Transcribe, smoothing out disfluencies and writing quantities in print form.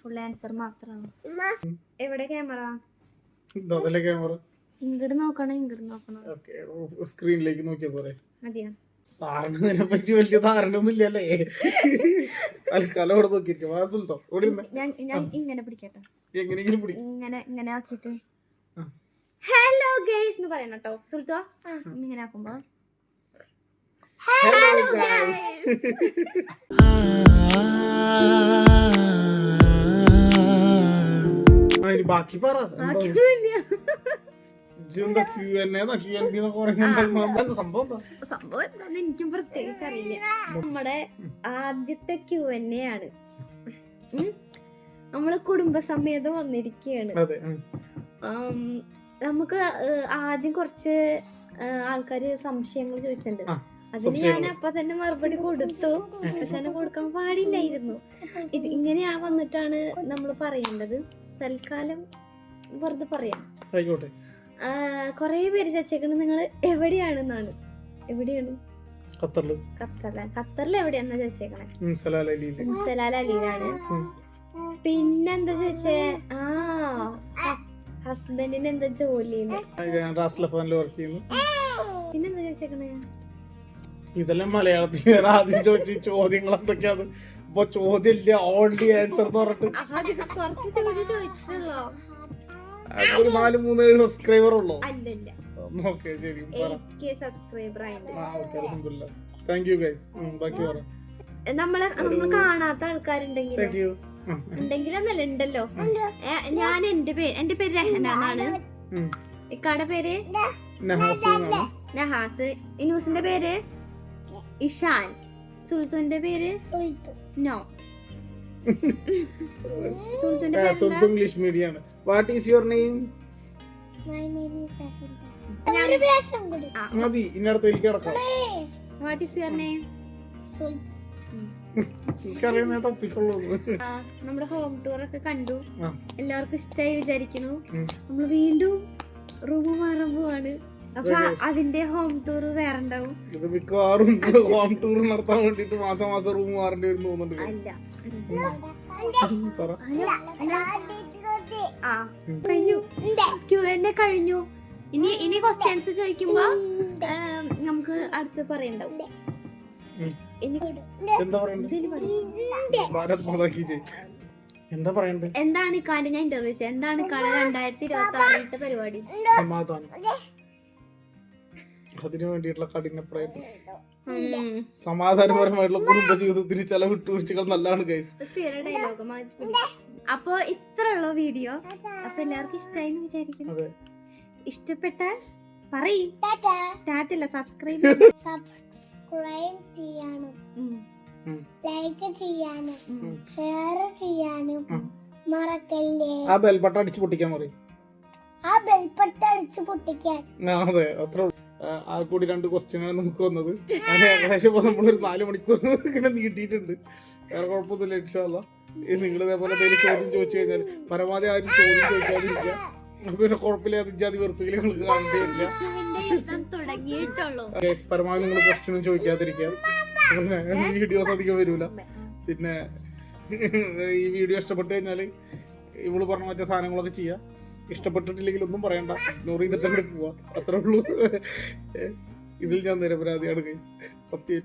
Full answer മാത്രമാണ്. എവിടെ camera? ഇങ്ങോട്ട് നോക്കണം, ഇങ്ങോട്ട് നോക്കണം. സ്ക്രീനിലേക്ക് നോക്കിയാ പോരെ? മതിയോ? സാറിന് ഇതിനെപ്പറ്റി വലിയ ധാരണ ഒന്നും ഇല്ലല്ലേ? തൽക്കാലം നോക്കിയിരിക്കും. ഞാൻ ഇങ്ങനെ പിടിക്കട്ടെ, എങ്ങനെയെങ്കിലും ഇങ്ങനെ ആക്കിട്ട് ഹലോ ഗൈസ് എന്ന് പറയണം കേട്ടോ. സുൽത്തോ ഇങ്ങനെ ആക്കുമ്പോ ഹലോ ഗൈസ്. ബാക്കി പറ. സംഭവം എന്താന്ന് എനിക്കും പ്രത്യേകിച്ച് അറിയില്ല. നമ്മുടെ ആദ്യത്തെ Q&A ആണ്. നമ്മള് കുടുംബസമേതം വന്നിരിക്കുകയാണ്. നമുക്ക് ആദ്യം കുറച്ച് ആൾക്കാര് സംശയങ്ങൾ ചോദിച്ചിട്ടുണ്ട്. അതിന് ഞാൻ അപ്പൊ തന്നെ മറുപടി കൊടുത്തു. പക്ഷെ കൊടുക്കാൻ പാടില്ലായിരുന്നു. ഇത് ഇങ്ങനെയാ വന്നിട്ടാണ് നമ്മൾ പറയേണ്ടത്. തൽക്കാലം വെറുതെ പറയാം. കൊറേ പേര് ചോദിച്ചേക്കുന്നത് നിങ്ങൾ എവിടെയാണെന്നാണ്. എവിടെയാണ്? ഖത്തറിൽ എവിടെയാന്നാ ചോദിച്ചേക്കണേ? സലാലയിലാണ്. പിന്നെന്താ ചോദിച്ചേ? ഹസ്ബൻഡിന് എന്താ ജോലി? പിന്നെന്താ ചോദിച്ചേക്കണേ? ഇതെല്ലാം മലയാളത്തിൽ ആദ്യം ചോദിച്ച ചോദ്യങ്ങൾ എന്തൊക്കെയാണ്? ഇപ്പൊ ചോദ്യമില്ല, ഓൺലി ആൻസർ എന്ന് പറഞ്ഞിട്ട് 4-3 സബ്സ്ക്രൈബർ ഉള്ളൂ. ഓക്കെ ശരി, താങ്ക് യു ഗൈസ്. ബാക്കി പറ. നമ്മള് കാണാത്ത ആൾക്കാരുണ്ടെങ്കിൽ ഉണ്ടെങ്കിലൊന്നല്ല ഉണ്ടല്ലോ. ഞാൻ എന്റെ പേര് രഹന എന്നാണ്. ഇക്കാടെ പേര് നഹാസ്. ഇനൂസിന്റെ പേര് ഇഷാൻ. സുൽത്തുന്റെ പേര് നോ. സുൽത്തുന്റെ പേര് ഇംഗ്ലീഷ് മീഡിയം ആണ്. What is your name? My name is Asulta. മതി, ഇന്നടത്തേക്ക് കിടക്കാം. What is your name? Sulta. എനിക്കറിയുന്ന തപ്പിക്കുള്ളൂ. നമ്മുടെ ഹോം ടൂർ ഒക്കെ കണ്ടു, എല്ലാവർക്കും ഇഷ്ടമായി വിചാരിക്കുന്നു. നമ്മള് വീണ്ടും റൂം മാറാൻ പോവാണ്. അപ്പൊ അതിന്റെ ഹോം ടൂർ വേറെ ഉണ്ടാവും. ഇത് മിക്കവാറും ഹോം ടൂർ നടത്താൻ വേണ്ടിട്ട് മാസം റൂം മാറേണ്ടി വരും തോന്നുന്നുണ്ട്. അല്ല Q&A കഴിഞ്ഞു. ഇനി ക്വസ്റ്റ്യൻസ് ചോദിക്കുമ്പോ നമുക്ക് അടുത്ത് പറയണ്ടാവും. എന്താണ് ഇക്കാന്റെ ഞാൻ ഇന്റർവ്യൂ ചെയ്തത്? എന്താണ് ഇക്കാടെ 2026 പരിപാടി? സമാധാനം. അതിനു വേണ്ടിയിട്ടുള്ള കഠിന പ്രയത്നം. സമാധാനപരമായിട്ടുള്ള കുടുംബജീവിതത്തിന് ചില വിട്ടുവീഴ്ചകൾ നല്ലതാണ് ഗൈസ്. അപ്പൊ ഇത്രയുള്ള വീഡിയോ. അപ്പൊ എല്ലാവർക്കും ഇഷ്ടമായി എന്ന് വിചാരിക്കുന്നു. ഇഷ്ടപ്പെട്ടാൽ പറയും. സബ്സ്ക്രൈബ് ചെയ്യാനും ലൈക്ക് ചെയ്യാനും ഷെയർ ചെയ്യാനും മറക്കല്ലേ. ആ ബെൽ ബട്ടൺ അടിച്ചു പൊട്ടിക്കാൻ പറയും. അതെ, അത്ര ആ കൂടി 2 ക്വസ്റ്റ്യനാണ് നമുക്ക് വന്നത്. അങ്ങനെ ഏകദേശം നമ്മളൊരു 4 മണിക്കൂർ ഇങ്ങനെ നീട്ടിയിട്ടുണ്ട്. വേറെ കുഴപ്പമൊന്നുമില്ല. ഇൻഷാ അല്ലാ നിങ്ങൾ ഇതേപോലെ എന്തെങ്കിലും ചോദ്യം ചോദിച്ചു കഴിഞ്ഞാൽ പരമാവധി ആരും ചോദ്യം ചോദിക്കാതിരിക്കുക. പിന്നെ കുഴപ്പമില്ലാതെ ജാതി വെറുപ്പിക്കൽ നിങ്ങൾക്ക് കണ്ടില്ല. പരമാവധി നിങ്ങൾ ക്വസ്റ്റ്യനും ചോദിക്കാതിരിക്കുക. വീഡിയോസ് അധികം വരൂല. പിന്നെ ഈ വീഡിയോ ഇഷ്ടപ്പെട്ടു കഴിഞ്ഞാൽ ഇവള് പറഞ്ഞ മറ്റേ സാധനങ്ങളൊക്കെ ചെയ്യാം. ഇഷ്ടപ്പെട്ടിട്ടില്ലെങ്കിൽ ഒന്നും പറയണ്ട, ഇഗ്നോർ ചെയ്തിട്ട് അങ്ങോട്ട് പോവാ. അത്രേ ഉള്ളൂ. ഇതിൽ ഞാൻ നിരപരാധിയാണ് ഗൈസ്, സത്യം.